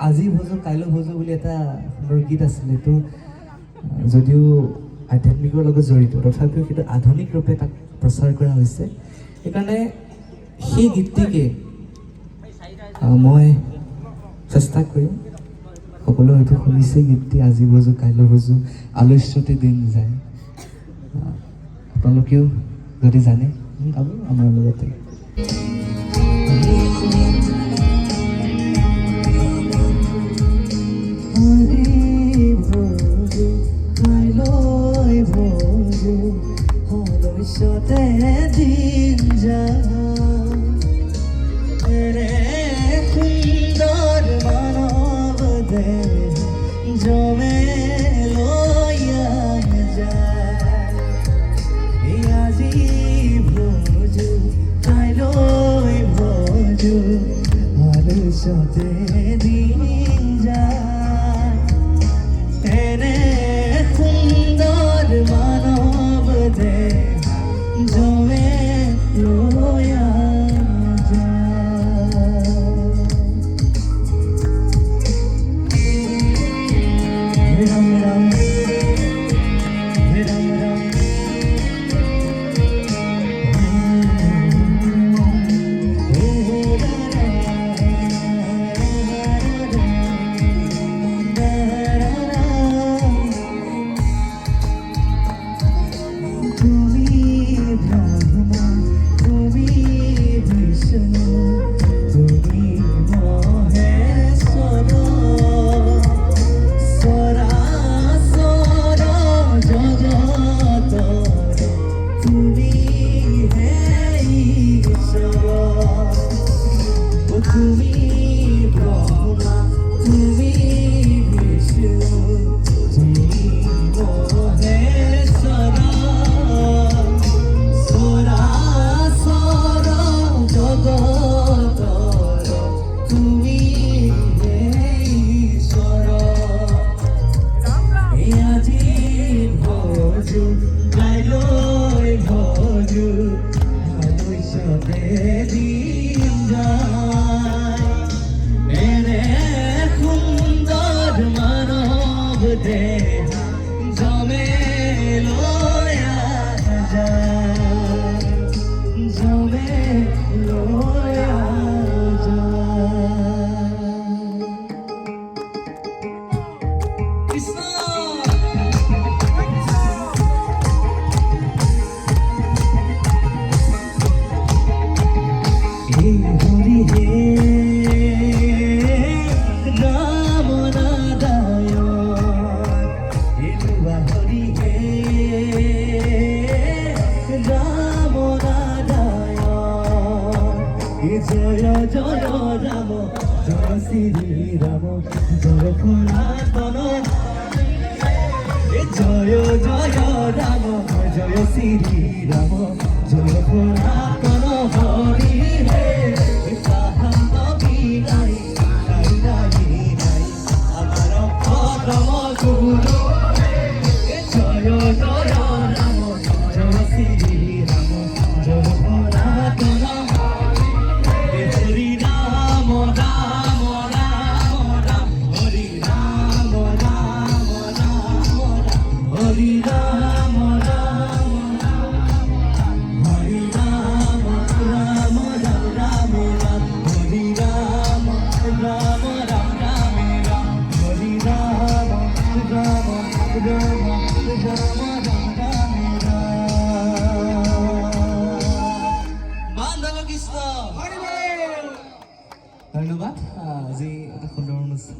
আজি ভোজো কাইলৈ ভোজো বুলি এটা সুন্দৰ গীত আছিলে, এইটো যদিও আধ্যাত্মিকৰ লগত জড়িত তথাপিও সেইটো আধুনিক ৰূপে তাক প্ৰচাৰ কৰা হৈছে। সেইকাৰণে সেই গীতটিকে মই চেষ্টা কৰিম। সকলোৱে হয়তো শুনিছে গীতটি, আজি ভোজো কাইলৈ ভোজো আলস্যতে দিন যায়। আপোনালোকেও যদি জানে গাব আমাৰ লগতে। ভবিষ্যতে দিন যায় সুন্দর মানব দেহ জমে লইয়া যায় আজি ভোজো কাইলৈ ভোজো ভবিষ্যতে দিন যায় এনে সুন্দর মানব দেহ জমে লইয়া জয় জয় রাম জয় শ্রী রাম জয় পুরাতন জয় জয় রাম জয় শ্রী রাম জয় পুরাতন হরি হে সাহান্ত বিনাই নাই নাই নাই আমার পরম গুরু জয় জয় রাম জয় শ্রী রাম জয় পুরাতন ধন্যবাদ। আজি এটা সুন্দৰ অনুষ্ঠান।